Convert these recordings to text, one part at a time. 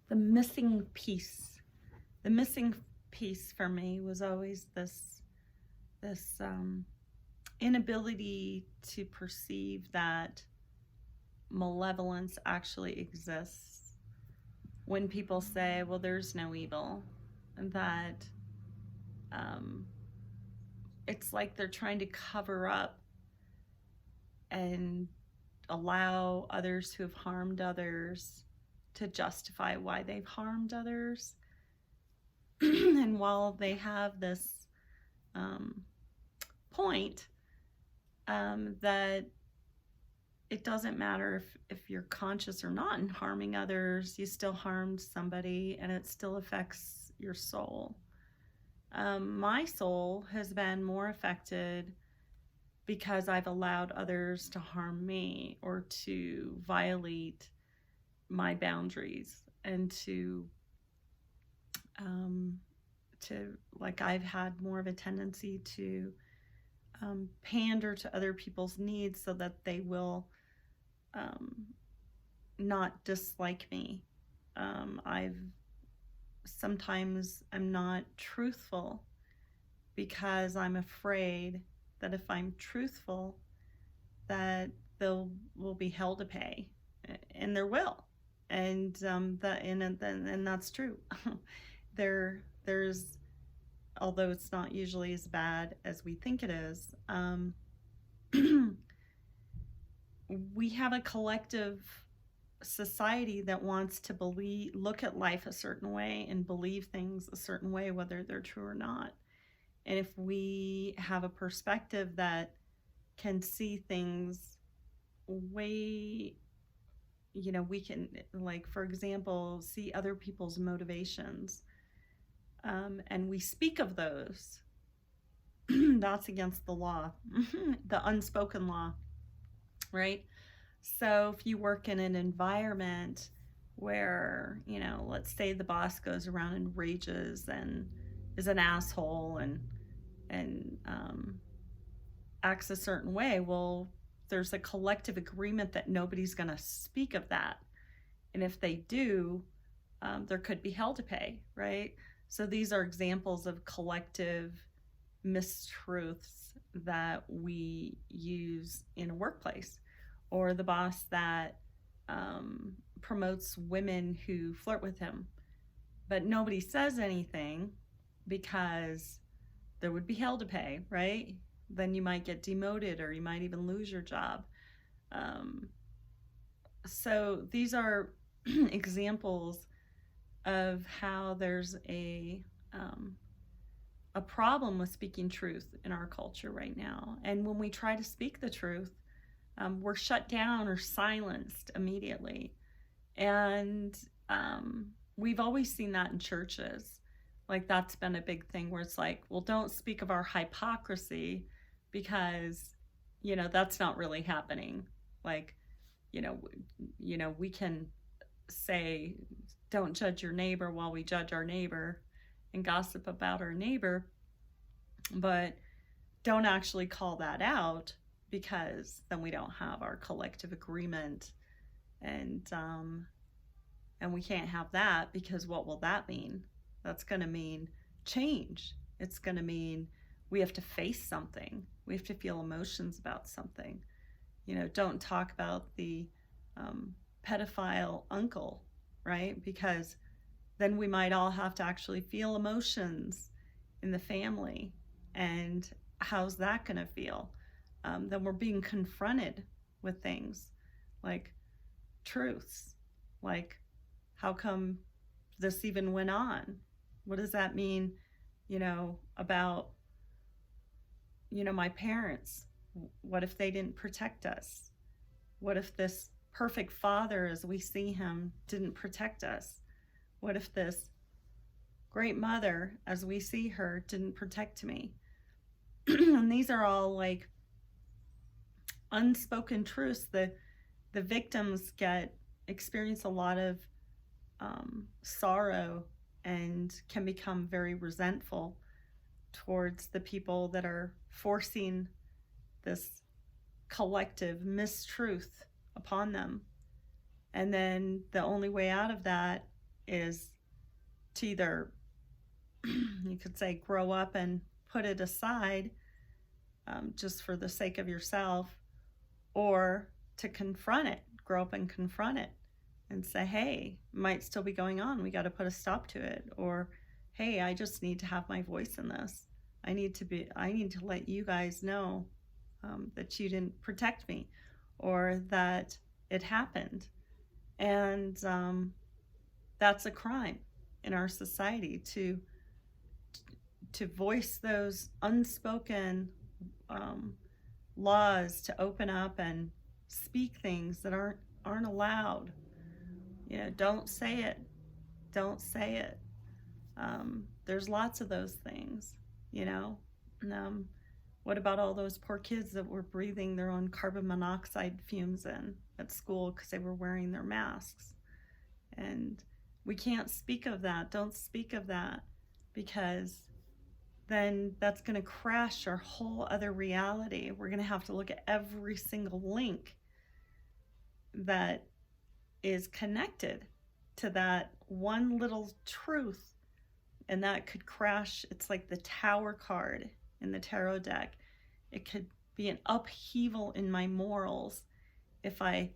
the missing piece. The missing piece for me was always this inability to perceive that malevolence actually exists. When people say, well, there's no evil, that um, it's like they're trying to cover up and allow others who have harmed others to justify why they've harmed others. And while they have this um, point, that it doesn't matter if you're conscious or not in harming others, you still harmed somebody and it still affects your soul. My soul has been more affected because I've allowed others to harm me or to violate my boundaries and like I've had more of a tendency to pander to other people's needs so that they will not dislike me. I've sometimes I'm not truthful because I'm afraid that if I'm truthful, that they'll will be held to pay, and there will, and and that's true. There's although it's not usually as bad as we think it is. We have a collective society that wants to look at life a certain way and believe things a certain way, whether they're true or not. And if we have a perspective that can see things way, we can, like, for example, see other people's motivations, and we speak of those, that's against the law, the unspoken law, right? So if you work in an environment where, let's say the boss goes around and rages and is an asshole and acts a certain way, well, there's a collective agreement that nobody's going to speak of that. And if they do, there could be hell to pay, right? So these are examples of collective mistruths that we use in a workplace, or the boss that promotes women who flirt with him, but nobody says anything because there would be hell to pay, right? Then you might get demoted or you might even lose your job. So these are examples of how there's a problem with speaking truth in our culture right now. And when we try to speak the truth, we're shut down or silenced immediately. And we've always seen that in churches. Like, that's been a big thing where it's like, well, don't speak of our hypocrisy because, that's not really happening. Like, we can say, don't judge your neighbor while we judge our neighbor and gossip about our neighbor, but don't actually call that out, because then we don't have our collective agreement, and we can't have that, because what will that mean? That's going to mean change. It's going to mean we have to face something. We have to feel emotions about something. Don't talk about the pedophile uncle, right? Because then we might all have to actually feel emotions in the family. And how's that going to feel? Then we're being confronted with things like truths, like, how come this even went on? What does that mean, about, my parents? What if they didn't protect us? What if this perfect father, as we see him, didn't protect us? What if this great mother, as we see her, didn't protect me? And these are all like unspoken truths. The victims experience a lot of sorrow and can become very resentful towards the people that are forcing this collective mistruth upon them. And then the only way out of that is to either, you could say, grow up and put it aside, just for the sake of yourself, or to confront it, grow up and confront it and say, hey, it might still be going on. We got to put a stop to it. Or, hey, I just need to have my voice in this. I need to let you guys know that you didn't protect me, or that it happened. And that's a crime in our society, to voice those unspoken laws, to open up and speak things that aren't allowed. Don't say it. Don't say it. There's lots of those things. And, what about all those poor kids that were breathing their own carbon monoxide fumes in at school because they were wearing their masks? And we can't speak of that. Don't speak of that, because then that's going to crash our whole other reality. We're going to have to look at every single link that is connected to that one little truth, and that could crash. It's like the Tower card in the tarot deck. It could be an upheaval in my morals if I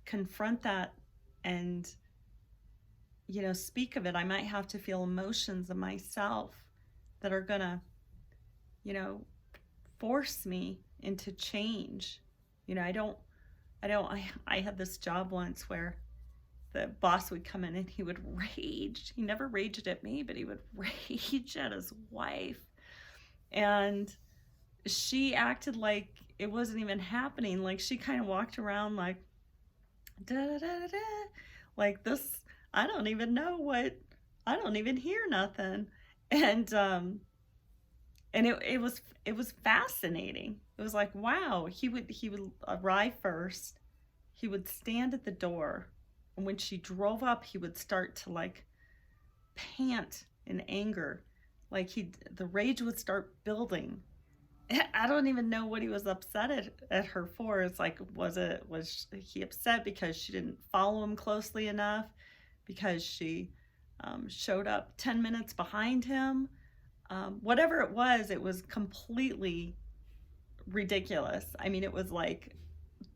confront that and speak of it. I might have to feel emotions of myself that are gonna force me into change. I had this job once where the boss would come in and he would rage. He never raged at me, but he would rage at his wife. And she acted like it wasn't even happening. Like, she kind of walked around like, da da da da, like this. I don't even hear nothing. And it was fascinating. It was like, wow. He would arrive first. He would stand at the door, and when she drove up, he would start to like pant in anger. Like the rage would start building. I don't even know what he was upset at her for. It's like, was he upset because she didn't follow him closely enough? Because she showed up 10 minutes behind him? Whatever it was completely ridiculous. I mean, it was like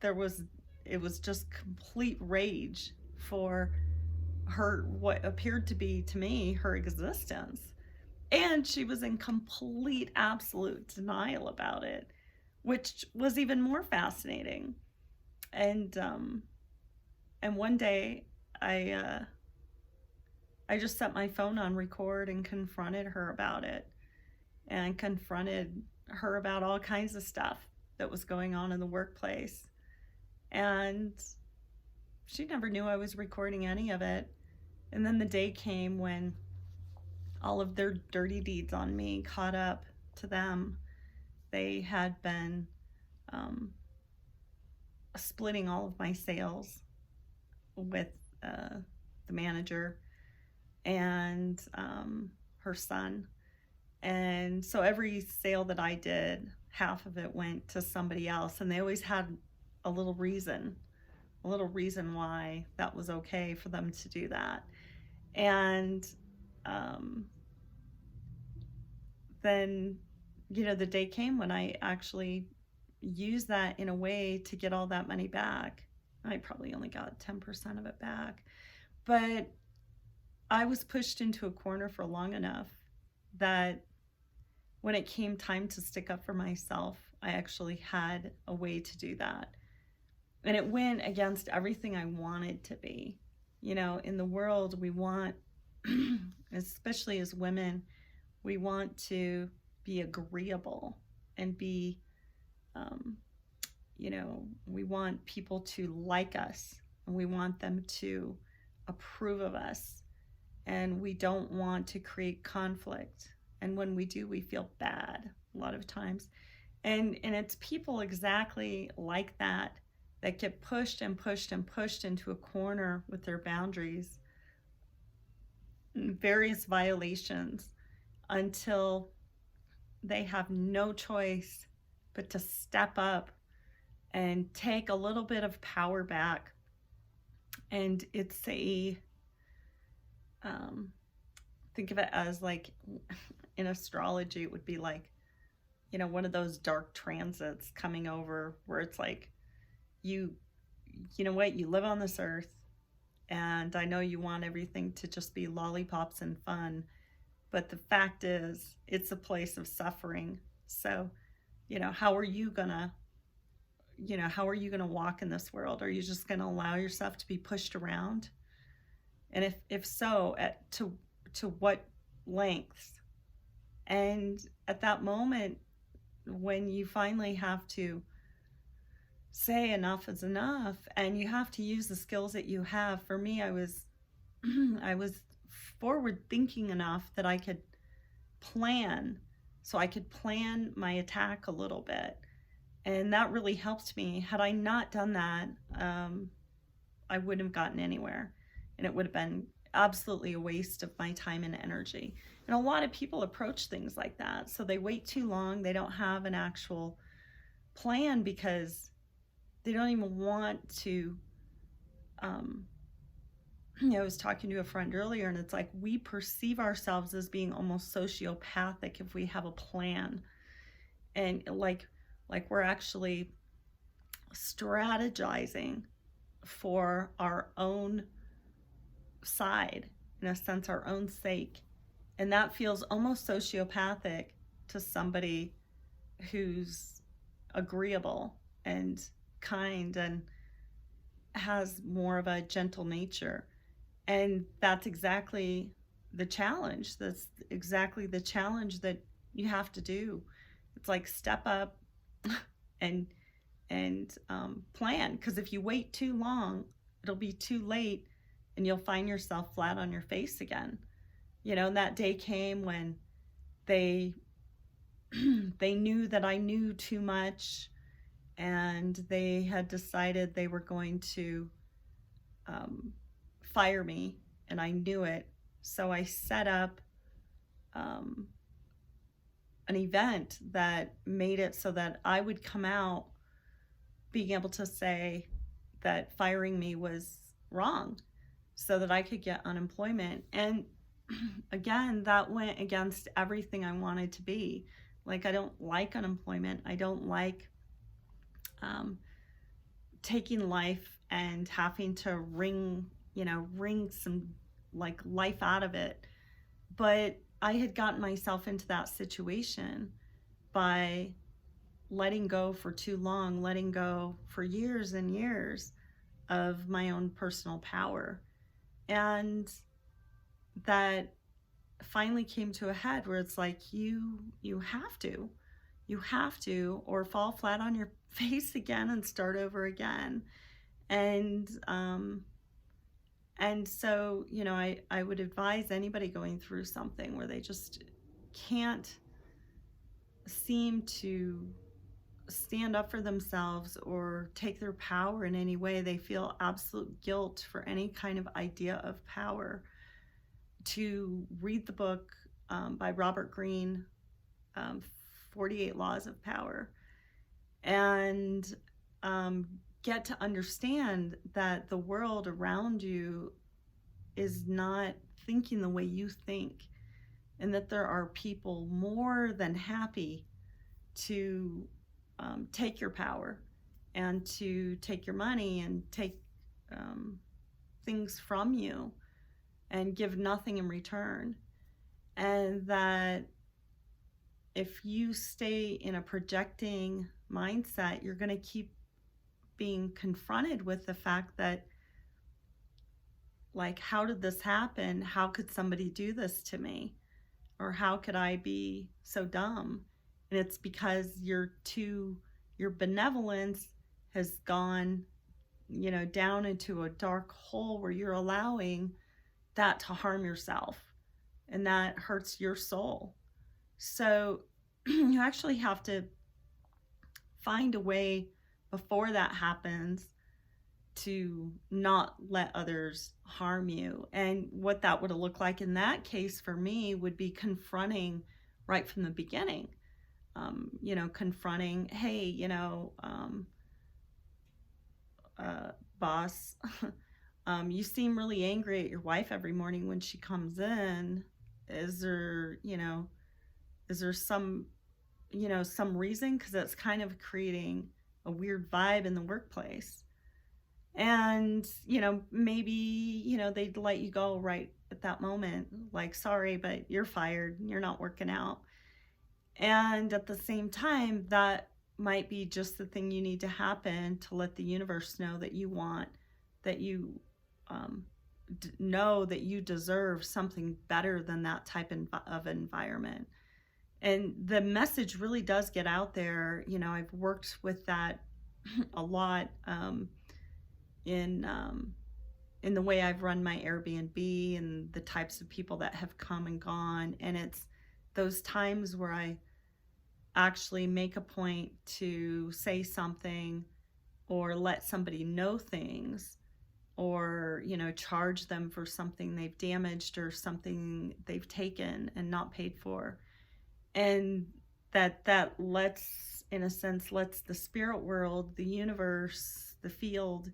it was just complete rage for her, what appeared to be to me her existence. And she was in complete, absolute denial about it, which was even more fascinating. And one day I just set my phone on record and confronted her about it, and confronted her about all kinds of stuff that was going on in the workplace. And she never knew I was recording any of it. And then the day came when all of their dirty deeds on me caught up to them. They had been splitting all of my sales with the manager and her son. And so every sale that I did, half of it went to somebody else. And they always had a little reason why that was okay for them to do that. And then, the day came when I actually used that in a way to get all that money back. I probably only got 10% of it back. But I was pushed into a corner for long enough that when it came time to stick up for myself, I actually had a way to do that. And it went against everything I wanted to be. In the world, we want, especially as women, we want to be agreeable and be, we want people to like us, and we want them to approve of us, and we don't want to create conflict. And when we do, we feel bad a lot of times. And it's people exactly like that get pushed and pushed and pushed into a corner with their boundaries, various violations, until they have no choice but to step up and take a little bit of power back. And it's um, think of it as like in astrology, it would be like, one of those dark transits coming over where it's like, you, you know what, you live on this earth, and I know you want everything to just be lollipops and fun, but the fact is, it's a place of suffering. So, how are you gonna, walk in this world? Are you just gonna allow yourself to be pushed around? And if so, to what lengths? And at that moment, when you finally have to say enough is enough, and you have to use the skills that you have. For me, I was I was forward thinking enough that I could plan, so I could plan my attack a little bit, and that really helped me. Had I not done that, I wouldn't have gotten anywhere, and it would have been absolutely a waste of my time and energy. And a lot of people approach things like that, so they wait too long. They don't have an actual plan because they don't even want to. I was talking to a friend earlier, and it's like we perceive ourselves as being almost sociopathic if we have a plan, and like we're actually strategizing for our own side, in a sense, our own sake. And that feels almost sociopathic to somebody who's agreeable and kind and has more of a gentle nature. And that's exactly the challenge. That's exactly the challenge that you have to do. It's like step up and plan, because if you wait too long, it'll be too late, and you'll find yourself flat on your face again. And that day came when they they knew that I knew too much, and they had decided they were going to fire me, and I knew it. So I set up an event that made it so that I would come out being able to say that firing me was wrong, so that I could get unemployment. And again, that went against everything I wanted to be. Like, I don't like unemployment. I don't like taking life and having to wring some like life out of it. But I had gotten myself into that situation by letting go for too long, letting go for years and years of my own personal power. And that finally came to a head where it's like, you have to, or fall flat on your face again and start over again. And so, I would advise anybody going through something where they just can't seem to stand up for themselves or take their power in any way. They feel absolute guilt for any kind of idea of power, to read the book by Robert Greene, 48 Laws of Power, and get to understand that the world around you is not thinking the way you think, and that there are people more than happy to take your power and to take your money and take things from you and give nothing in return. And that if you stay in a projecting mindset, you're going to keep being confronted with the fact that, like, how did this happen? How could somebody do this to me? Or how could I be so dumb? And it's because your benevolence has gone, down into a dark hole where you're allowing that to harm yourself, and that hurts your soul. So you actually have to find a way before that happens to not let others harm you. And what that would have looked like in that case for me would be confronting right from the beginning. Confronting, hey, boss, You seem really angry at your wife every morning when she comes in. Is there, is there some, some reason? Because it's kind of creating a weird vibe in the workplace. And, maybe, they'd let you go right at that moment. Like, sorry, but you're fired. You're not working out. And at the same time, that might be just the thing you need to happen to let the universe know that you want, that you um, know that you deserve something better than that type of environment. And the message really does get out there. I've worked with that a lot in in the way I've run my Airbnb and the types of people that have come and gone. And it's those times where I actually make a point to say something or let somebody know things, or charge them for something they've damaged or something they've taken and not paid for. And that lets, in a sense, lets the spirit world, the universe, the field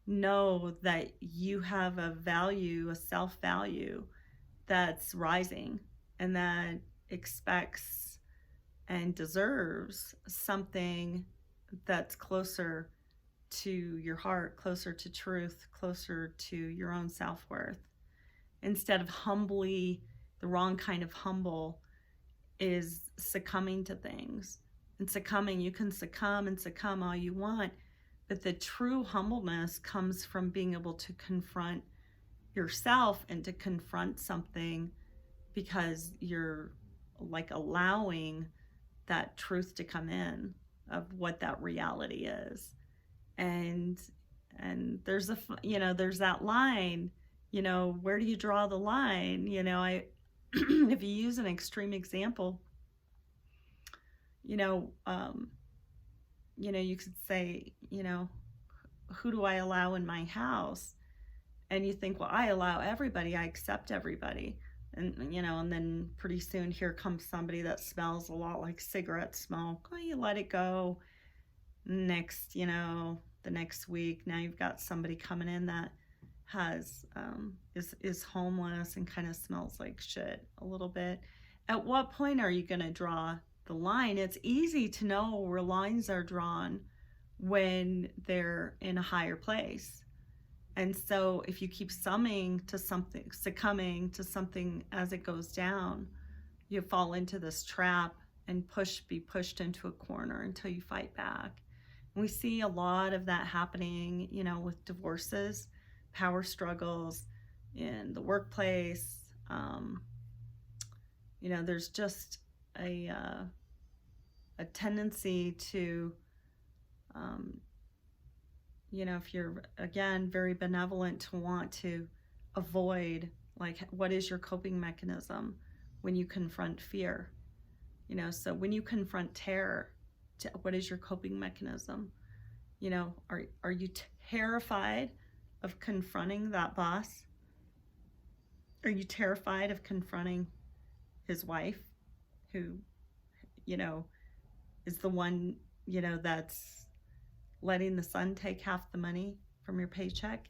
know that you have a value, a self-value that's rising, and that expects and deserves something that's closer to your heart, closer to truth, closer to your own self-worth. Instead of humbly, the wrong kind of humble is succumbing to things. And succumbing, you can succumb and succumb all you want, but the true humbleness comes from being able to confront yourself and to confront something, because you're like allowing that truth to come in of what that reality is. And there's there's that line, where do you draw the line? I if you use an extreme example, you could say, who do I allow in my house? And you think, well, I allow everybody, I accept everybody. And and then pretty soon here comes somebody that smells a lot like cigarette smoke. Oh, you let it go. Next, the next week, now you've got somebody coming in that has is homeless and kind of smells like shit a little bit. At what point are you going to draw the line? It's easy to know where lines are drawn when they're in a higher place. And so if you keep succumbing to something as it goes down, you fall into this trap and be pushed into a corner until you fight back. And we see a lot of that happening, with divorces, power struggles in the workplace. There's just a tendency to, if you're, again, very benevolent, to want to avoid, like, what is your coping mechanism when you confront fear? So when you confront terror, what is your coping mechanism? Are you terrified of confronting that boss? Are you terrified of confronting his wife, who, is the one, that's letting the son take half the money from your paycheck?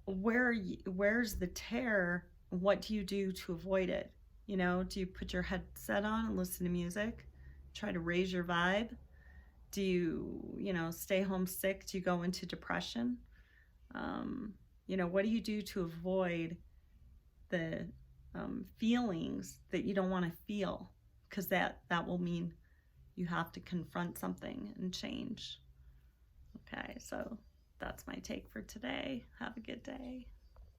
Where's the terror? What do you do to avoid it? Do you put your headset on and listen to music, try to raise your vibe? Do you, stay home sick? Do you go into depression? What do you do to avoid the feelings that you don't want to feel? Because that will mean you have to confront something and change. Okay, so that's my take for today. Have a good day.